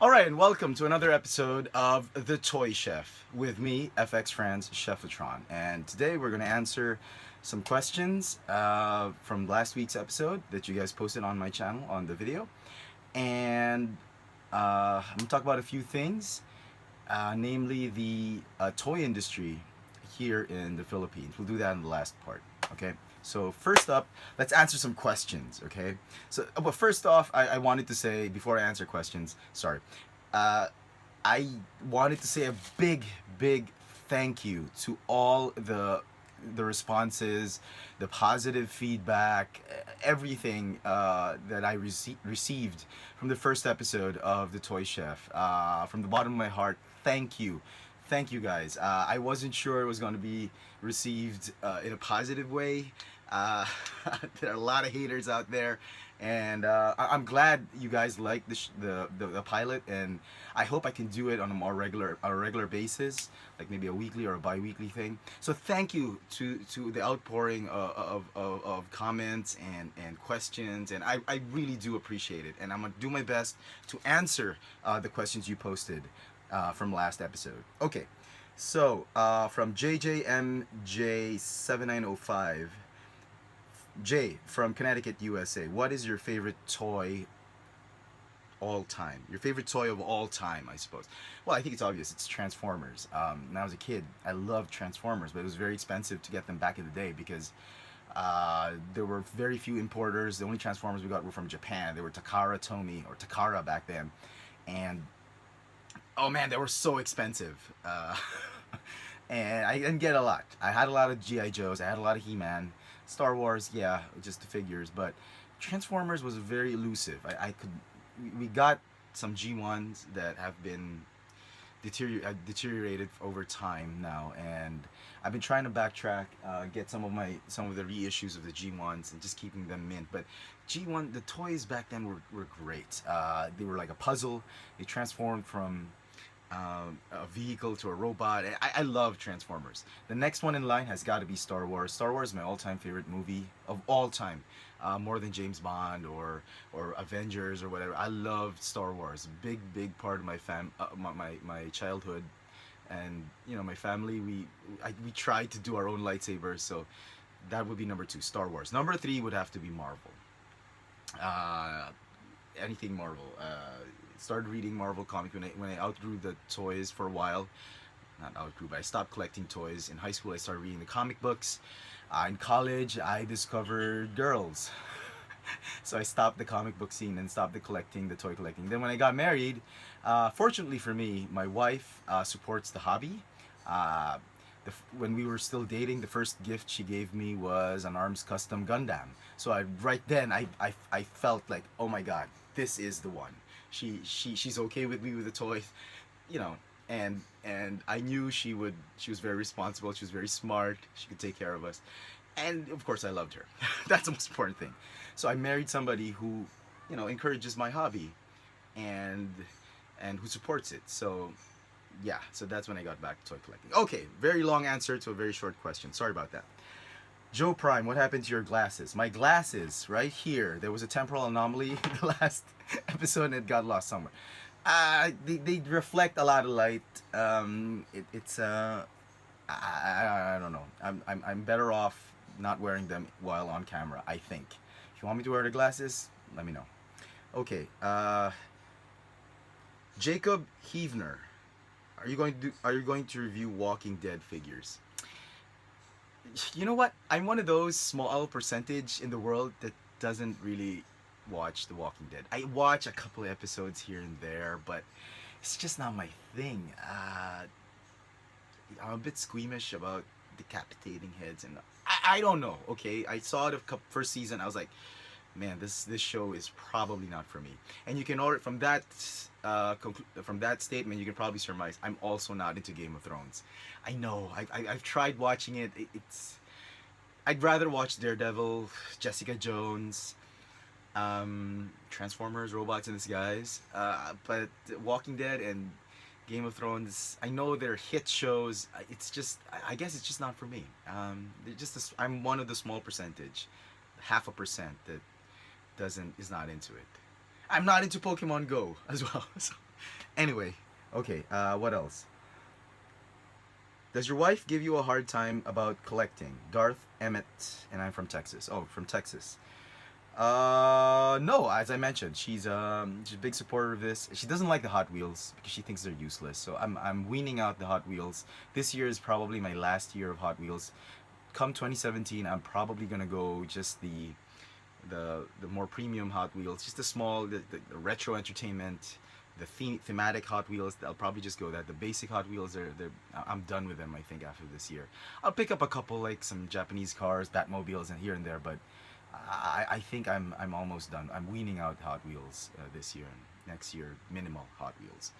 All right, and welcome to another episode of The Toy Chef with me, FX Franz Chefatron. And today we're going to answer some questions from last week's episode that you guys posted on my channel on the video. And I'm going to talk about a few things, namely the toy industry here in the Philippines. We'll do that in the last part, okay? So first up, let's answer some questions, okay? But first off, I wanted to say before I answer questions, sorry, uh, I wanted to say a big thank you to all the responses, the positive feedback, everything that I received from the first episode of The Toy Chef. From the bottom of my heart, thank you. Thank you guys. I wasn't sure it was going to be received in a positive way. Uh, there are a lot of haters out there, and I'm glad you guys like the pilot, and I hope I can do it on a regular basis, like maybe a weekly or a bi-weekly thing. So thank you to the outpouring of comments and questions, and I really do appreciate it, and I'm gonna do my best to answer the questions you posted from last episode. Okay, so from JJMJ7905. Jay from Connecticut, USA. What is your favorite toy all time? Your favorite toy of all time, I suppose. Well, I think it's obvious. It's Transformers. When I was a kid, I loved Transformers, but it was very expensive to get them back in the day because there were very few importers. The only Transformers we got were from Japan. They were Takara Tomy or Takara back then, and oh man, they were so expensive. And I didn't get a lot. I had a lot of GI Joes. I had a lot of He-Man. Star Wars, yeah, just the figures. But Transformers was very elusive. I could, we got some G1s that have been deteriorated over time now, and I've been trying to backtrack, get some of the reissues of the G1s and just keeping them mint. But G1, the toys back then were great. They were like a puzzle. They transformed from a vehicle to a robot. I love Transformers. The next one in line has got to be Star Wars. Star Wars is my all-time favorite movie of all time, more than James Bond or Avengers or whatever. I love Star Wars. Big part of my childhood, and my family. We tried to do our own lightsabers, so that would be number two. Star Wars. Number three would have to be Marvel. Uh, Anything Marvel. Started reading Marvel comics when I outgrew the toys for a while. Not outgrew, but I stopped collecting toys. In high school, I started reading the comic books. In college, I discovered girls. So I stopped the comic book scene and stopped the toy collecting. Then when I got married, fortunately for me, my wife supports the hobby. Uh, when we were still dating, the first gift she gave me was an Arms Custom Gundam. So right then I felt like, oh my god, this is the one. She's okay with me with the toys, you know, and I knew she would. She was very responsible. She was very smart. She could take care of us, and of course I loved her. That's the most important thing. So I married somebody who, encourages my hobby, and who supports it. So yeah, so that's when I got back to toy collecting. Okay, very long answer to a very short question. Sorry about that. Joe Prime, what happened to your glasses? My glasses, right here. There was a temporal anomaly in the last episode and it got lost somewhere. They reflect a lot of light. I don't know. I'm better off not wearing them while on camera, I think. If you want me to wear the glasses, let me know. Okay. Jacob Heavner, are you going to review Walking Dead figures? You know what? I'm one of those small percentage in the world that doesn't really watch The Walking Dead. I watch a couple of episodes here and there, but it's just not my thing. I'm a bit squeamish about decapitating heads, and I don't know. Okay, I saw the first season. I was like, man, this show is probably not for me. And you can order from that statement, you can probably surmise I'm also not into Game of Thrones. I know. I've tried watching it. I'd rather watch Daredevil, Jessica Jones, Transformers, Robots in Disguise. But Walking Dead and Game of Thrones, I know they're hit shows. It's just, I guess it's just not for me. I'm one of the small percentage, 0.5% that is not into it. I'm not into Pokemon Go as well. So Anyway, okay. What else? Does your wife give you a hard time about collecting? Garth Emmett, and I'm from Texas. Oh, from Texas. No, as I mentioned, she's a big supporter of this. She doesn't like the Hot Wheels because she thinks they're useless. So I'm weaning out the Hot Wheels. This year is probably my last year of Hot Wheels. Come 2017, I'm probably gonna go just the more premium Hot Wheels, just the small, the retro entertainment, the thematic Hot Wheels. I'll probably just go that. The basic Hot Wheels, I'm done with them. I think after this year, I'll pick up a couple like some Japanese cars, Batmobiles, and here and there. But I think I'm almost done. I'm weaning out Hot Wheels this year and next year minimal Hot Wheels.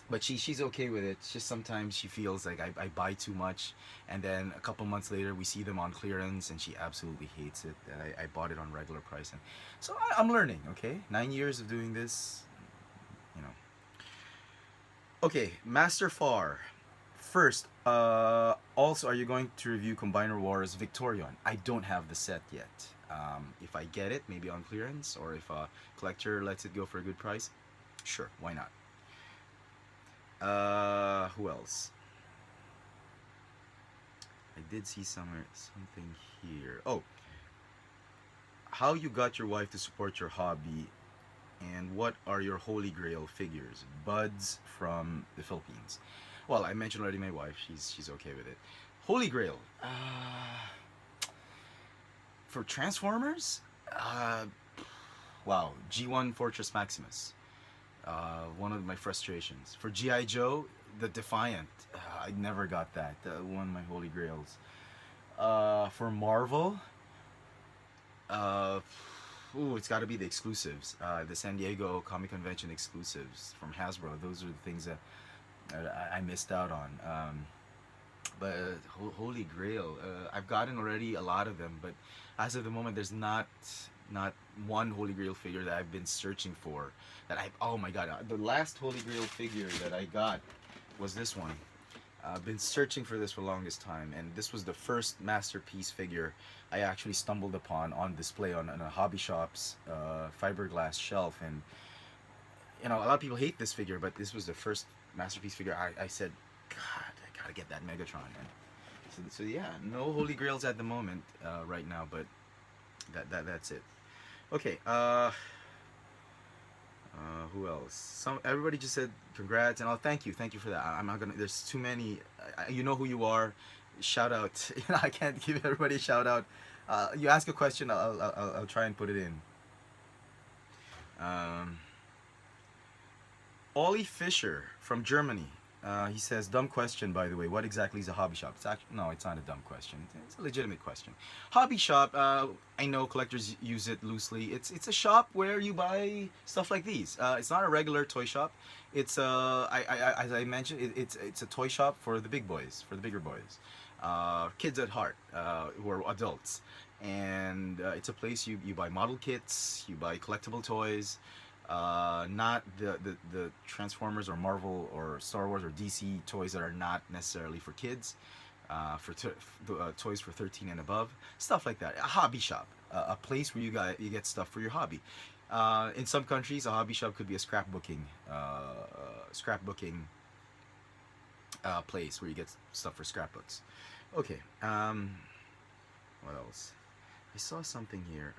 But she's okay with it. It's just sometimes she feels like I buy too much, and then a couple months later we see them on clearance, and she absolutely hates it. That I bought it on regular price, and so I'm learning. Okay, 9 years of doing this, you know. Okay, Master Far. First, also, are you going to review Combiner Wars Victorion? I don't have the set yet. If I get it, maybe on clearance, or if a collector lets it go for a good price, sure, why not? Who else? I did see something here. Oh, how you got your wife to support your hobby, and what are your holy grail figures? Buds from the Philippines. Well, I mentioned already my wife. She's okay with it. Holy grail. For Transformers, wow, G1 Fortress Maximus. One of my frustrations. For G.I. Joe, the Defiant. I never got that. One of my holy grails. For Marvel, uh, it's got to be the exclusives. The San Diego Comic Convention exclusives from Hasbro. Those are the things that I missed out on. But Holy Grail, I've gotten already a lot of them, but as of the moment, there's not one Holy Grail figure that I've been searching for. Oh my god, the last Holy Grail figure that I got was this one. I've been searching for this for the longest time, and this was the first masterpiece figure I actually stumbled upon on display on a hobby shop's fiberglass shelf. And a lot of people hate this figure, but this was the first masterpiece figure. I said, God, I gotta get that Megatron. And so yeah, no Holy Grails at the moment right now, but that's it. Okay. Who else? Everybody just said congrats, and thank you for that. I'm not gonna. There's too many. You know who you are. Shout out. I can't give everybody a shout out. You ask a question, I'll try and put it in. Um, Ollie Fisher from Germany. He says, dumb question, by the way. What exactly is a hobby shop? No, it's not a dumb question. It's a legitimate question. Hobby shop, I know collectors use it loosely. It's a shop where you buy stuff like these. It's not a regular toy shop. It's as I mentioned, it's a toy shop for the big boys, for the bigger boys, kids at heart, who are adults. And it's a place you buy model kits, you buy collectible toys. Not the Transformers or Marvel or Star Wars or DC toys that are not necessarily for kids, toys for 13 and above, stuff like that. A hobby shop, a place where you get stuff for your hobby. In some countries, a hobby shop could be a scrapbooking place where you get stuff for scrapbooks. Okay. What else? I saw something here.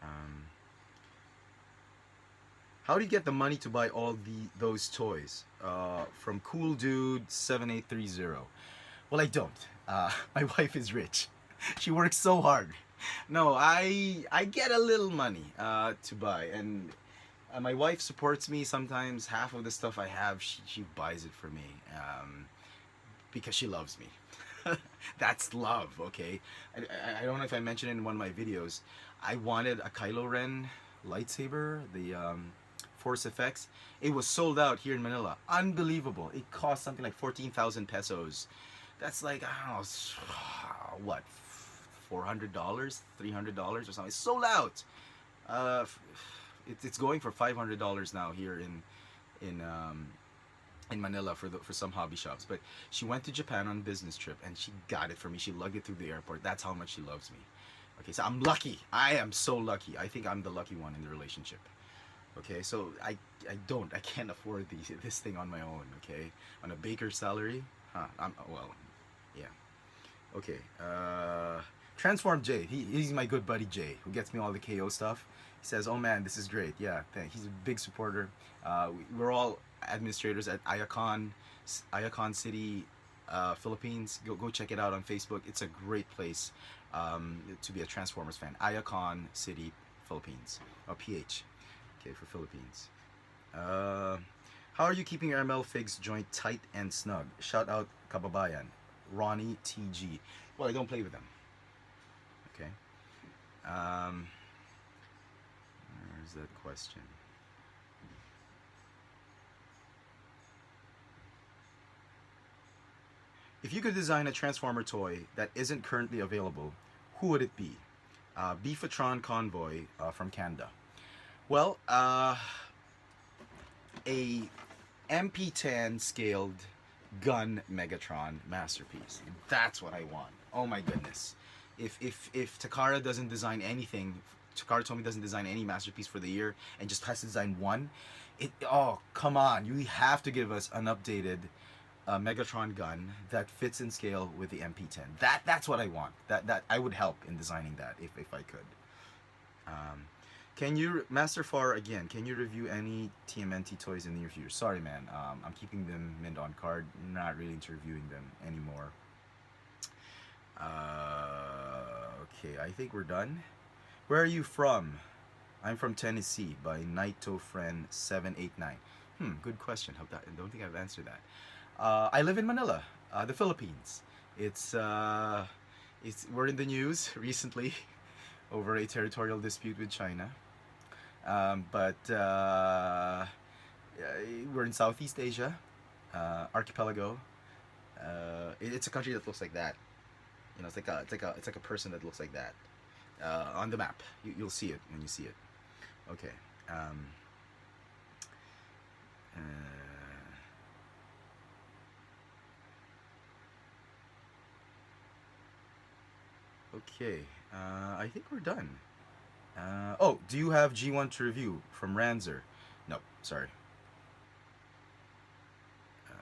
How do you get the money to buy all those toys? From Cool Dude 7830. Well, I don't. My wife is rich. She works so hard. No, I get a little money to buy, and my wife supports me. Sometimes half of the stuff I have, she buys it for me because she loves me. That's love, okay? I don't know if I mentioned it in one of my videos. I wanted a Kylo Ren lightsaber, the Force Effects. It was sold out here in Manila. Unbelievable. It cost something like 14,000 pesos. That's like, I don't know, what, $400, $300 or something. It's sold out. It's going for $500 now here in Manila for some hobby shops. But she went to Japan on a business trip and she got it for me. She lugged it through the airport. That's how much she loves me. Okay, so I'm lucky. I am so lucky. I think I'm the lucky one in the relationship. Okay, so I can't afford this thing on my own. Okay, on a baker's salary, well, yeah. Okay, Transform Jay. He's my good buddy Jay, who gets me all the KO stuff. He says, "Oh man, this is great." Yeah, he's a big supporter. We're all administrators at Ayacon City, Philippines. Go check it out on Facebook. It's a great place to be a Transformers fan. Ayacon City, Philippines. PH. Okay, for Philippines. Uh, how are you keeping your ML Figs joint tight and snug? Shout out Kababayan, Ronnie TG. Well, I don't play with them. Okay. Um, where's that question? If you could design a Transformer toy that isn't currently available, who would it be? Beefatron Convoy from Canada. Well, a MP10 scaled gun Megatron masterpiece. That's what I want. Oh my goodness. If Takara doesn't design anything, Takara Tomy doesn't design any masterpiece for the year and just has to design one, oh come on, you have to give us an updated Megatron gun that fits in scale with the MP10. That's what I want. That I would help in designing that if I could. Um, can you Master Far again? Can you review any TMNT toys in the near future? Sorry, man. I'm keeping them mint on card. Not really into reviewing them anymore. Okay, I think we're done. Where are you from? I'm from Tennessee by Naito Friend 789. Good question. I don't think I've answered that. I live in Manila, the Philippines. It's we're in the news recently over a territorial dispute with China. But we're in Southeast Asia, archipelago. It's a country that looks like that. You know, it's like a person that looks like that on the map. You'll see it when you see it. Okay. Um, uh, okay. I think we're done. Oh, do you have G1 to review from Ranzer? No, sorry. Uh,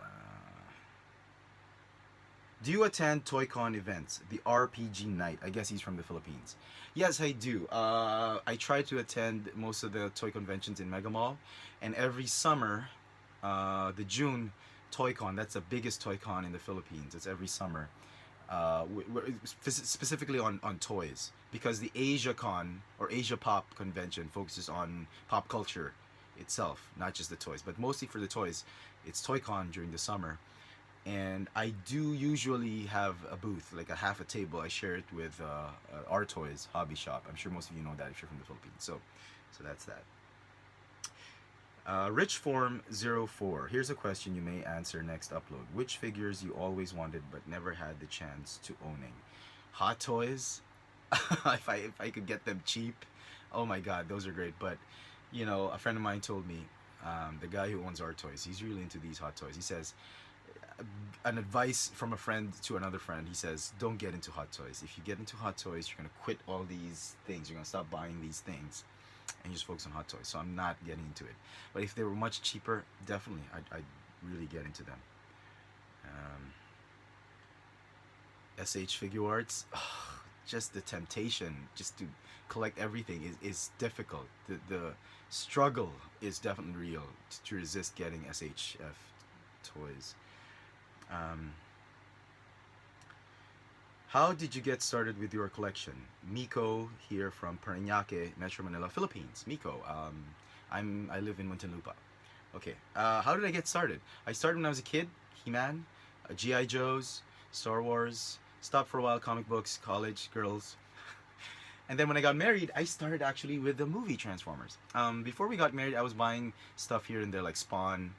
do you attend ToyCon events? The RPG night. I guess he's from the Philippines. Yes, I do. I try to attend most of the toy conventions in Mega Mall, and every summer, the June ToyCon. That's the biggest ToyCon in the Philippines. It's every summer. Specifically on toys, because the Asia Con or Asia Pop convention focuses on pop culture itself, not just the toys, but mostly for the toys. It's ToyCon during the summer, and I do usually have a booth, like a half a table. I share it with our toys hobby shop. I'm sure most of you know that if you're from the Philippines. So that's that. Richform04. Here's a question you may answer next upload. Which figures you always wanted but never had the chance to owning? Hot Toys. If I could get them cheap, oh my god, those are great. But you know, a friend of mine told me, the guy who owns our toys, he's really into these hot toys. He says, an advice from a friend to another friend. He says, don't get into hot toys. If you get into hot toys, you're gonna quit all these things. You're gonna stop buying these things and just focus on hot toys. So I'm not getting into it. But if they were much cheaper, definitely, I'd really get into them. SH Figure Arts, just the temptation just to collect everything is difficult. The struggle is definitely real to resist getting SHF toys. Um, how did you get started with your collection? Miko here from Parañaque, Metro Manila, Philippines. Miko, I live in Muntinlupa. Okay, how did I get started? I started when I was a kid. He-Man, GI Joes, Star Wars. Stopped for a while. Comic books, college, girls. And then when I got married, I started actually with the movie Transformers. Before we got married, I was buying stuff here and there like Spawn,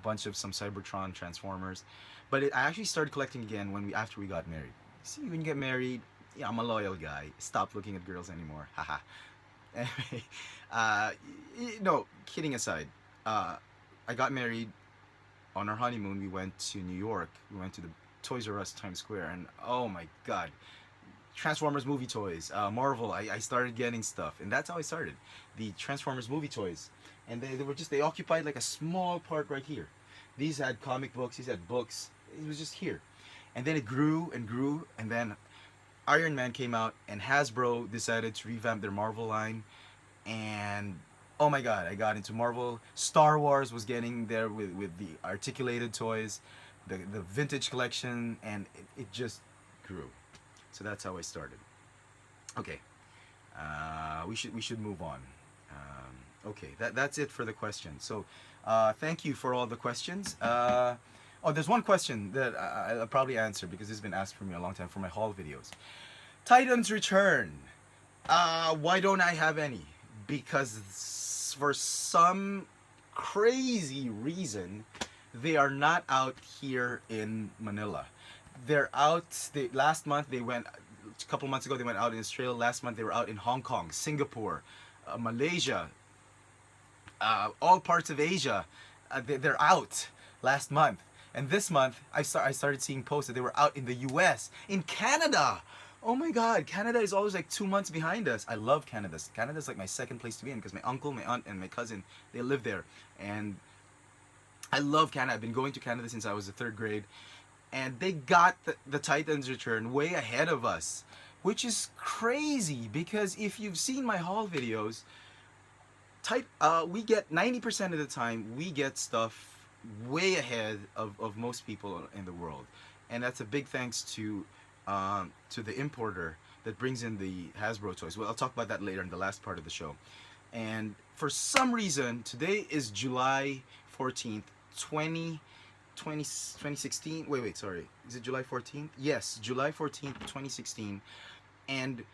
bunch of some Cybertron Transformers. But I actually started collecting again after we got married. See, when you get married, yeah, I'm a loyal guy. Stop looking at girls anymore. Haha. Anyway, uh, no, kidding aside, I got married on our honeymoon. We went to New York. We went to the Toys R Us Times Square, and oh my God, Transformers movie toys, Marvel. I started getting stuff, and that's how I started. The Transformers movie toys, and they were just, they occupied like a small part right here. These had comic books. These had books. It was just here, and then it grew and grew, and then Iron Man came out, and Hasbro decided to revamp their Marvel line, and oh my god, I got into Marvel. Star Wars was getting there with the articulated toys, the vintage collection, and it just grew. So that's how I started. Okay, we should move on. Okay, that's it for the questions. So, thank you for all the questions. Oh, there's one question that I'll probably answer because this has been asked for me a long time for my haul videos. Titans Return. Why don't I have any? Because for some crazy reason, they are not out here in Manila. They're out. Last month they went. A couple months ago they went out in Australia. Last month they were out in Hong Kong, Singapore, Malaysia, all parts of Asia. They're out last month, and this month I started seeing posts that they were out in the U.S., in Canada. Oh my God, Canada is always like 2 months behind us. I love Canada. Canada's like my second place to be in because my uncle, my aunt, and my cousin, they live there, and I love Canada. I've been going to Canada since I was in third grade, and they got the Titans Return way ahead of us, which is crazy because if you've seen my haul videos, we get 90% of the time we get stuff way ahead of most people in the world, and that's a big thanks to the importer that brings in the Hasbro toys. Well, I'll talk about that later in the last part of the show. And for some reason, today is July 14th, 2016. Wait, sorry. Is it July 14th? Yes, July 14th, 2016. And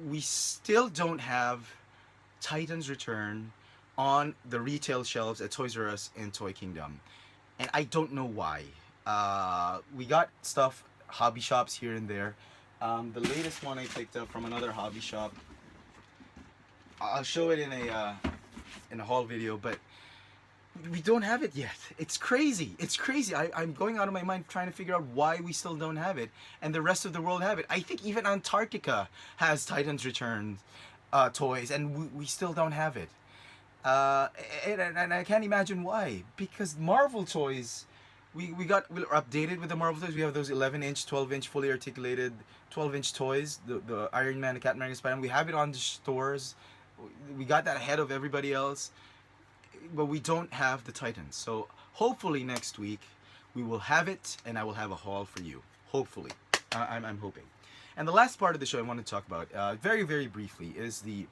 we still don't have Titans Return on the retail shelves at Toys R Us and Toy Kingdom. And I don't know why. We got stuff, hobby shops here and there. The latest one I picked up from another hobby shop. I'll show it in a haul video, but we don't have it yet. It's crazy. It's crazy. I'm going out of my mind trying to figure out why we still don't have it, and the rest of the world have it. I think even Antarctica has Titans Return toys, and we still don't have it. And I can't imagine why. Because Marvel toys, we're updated with the Marvel toys. We have those 11-inch, 12-inch fully articulated 12-inch toys, the Iron Man, the Captain America, Spider-Man. We have it on the stores. We got that ahead of everybody else, but we don't have the Titans. So hopefully next week we will have it, and I will have a haul for you. Hopefully, I'm hoping. And the last part of the show I want to talk about, very very briefly, is the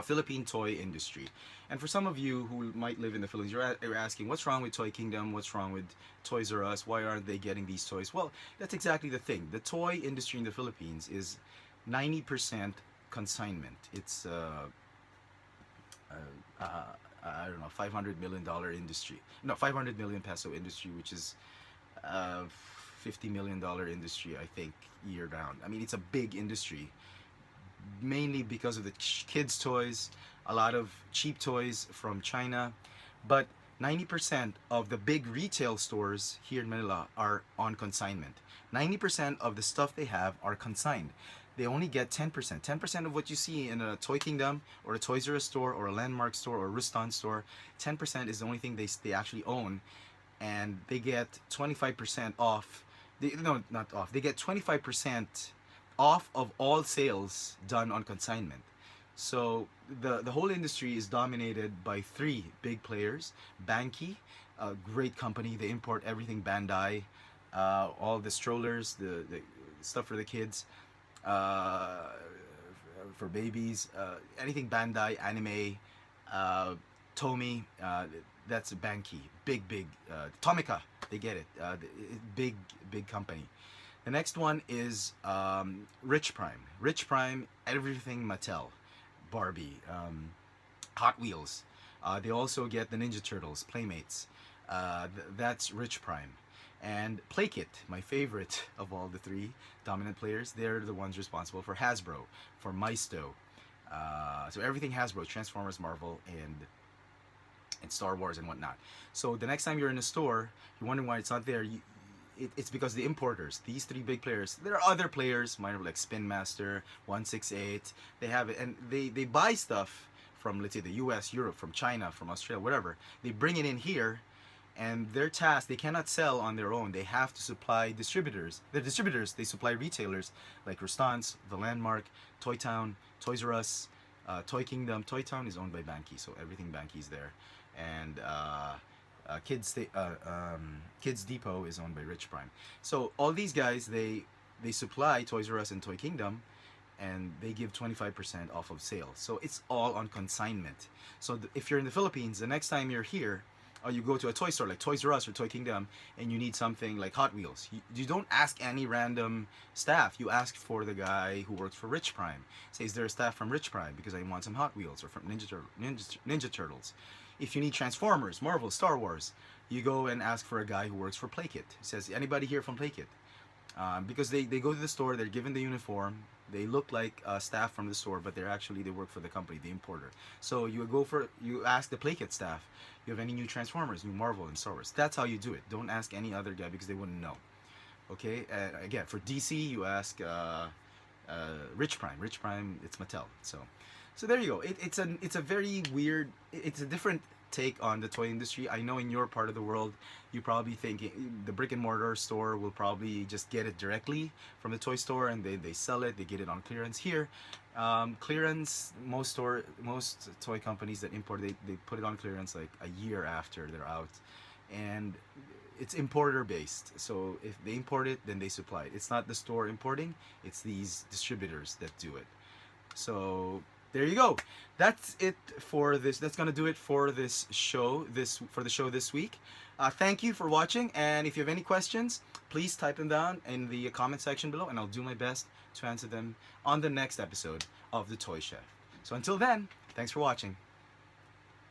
Philippine Toy Industry. And for some of you who might live in the Philippines, you're asking, what's wrong with Toy Kingdom? What's wrong with Toys R Us? Why aren't they getting these toys? Well, that's exactly the thing. The toy industry in the Philippines is 90% consignment. It's I don't know, $500 million industry. No, 500 million peso industry, which is $50 million industry, I think, year round. I mean, it's a big industry, mainly because of the kids' toys, a lot of cheap toys from China, but 90% of the big retail stores here in Manila are on consignment. 90% of the stuff they have are consigned. They only get 10%. 10% of what you see in a Toy Kingdom or a Toys R Us store or a Landmark store or a Ruston store, 10% is the only thing they actually own, and they get 25% off. No, not off. They get 25% off of all sales done on consignment. So the whole industry is dominated by three big players. Banki, a great company. They import everything Bandai, all the strollers, the stuff for the kids, for babies, anything Bandai, anime, Tomy, that's Banki. Big, Tomica, they get it. Big company. The next one is Rich Prime. Rich Prime, everything Mattel, Barbie, Hot Wheels. They also get the Ninja Turtles, Playmates. That's Rich Prime. And Playkit, my favorite of all the three dominant players, they're the ones responsible for Hasbro, for Maisto. So everything Hasbro, Transformers, Marvel, and Star Wars and whatnot. So the next time you're in a store, you're wondering why it's not there, it's because the importers, these three big players. There are other players, minor like Spin Master, 168. They have it, and they buy stuff from, let's say, the U.S., Europe, from China, from Australia, whatever. They bring it in here, and their task, they cannot sell on their own. They have to supply distributors. The distributors, they supply retailers like Restance, The Landmark, Toy Town, Toys R Us, Toy Kingdom. Toy Town is owned by Banky, so everything Banky's there. And Kids Depot is owned by Rich Prime. So all these guys, they supply Toys R Us and Toy Kingdom, and they give 25% off of sales. So it's all on consignment. So if you're in the Philippines, the next time you're here, or you go to a toy store like Toys R Us or Toy Kingdom, and you need something like Hot Wheels, you don't ask any random staff. You ask for the guy who works for Rich Prime. Say, is there a staff from Rich Prime because I want some Hot Wheels, or from Ninja Turtles. If you need Transformers, Marvel, Star Wars, you go and ask for a guy who works for Playkit. He says, anybody here from Playkit? Because they go to the store, they're given the uniform, they look like staff from the store, but they work for the company, the importer. So you ask the Playkit staff, you have any new Transformers, new Marvel, and Star Wars. That's how you do it. Don't ask any other guy because they wouldn't know. Okay, again, for DC, you ask Rich Prime. Rich Prime, it's Mattel. So there you go. It's a very weird. It's a different take on the toy industry. I know in your part of the world, you probably think the brick and mortar store will probably just get it directly from the toy store, and they sell it. They get it on clearance here. Clearance, most toy companies that import, they put it on clearance like a year after they're out, and it's importer based. So if they import it, then they supply it. It's not the store importing, it's these distributors that do it. So there you go. That's it for this. That's gonna do it for this show. For the show this week. Thank you for watching. And if you have any questions, please type them down in the comment section below, and I'll do my best to answer them on the next episode of The Toy Chef. So until then, thanks for watching.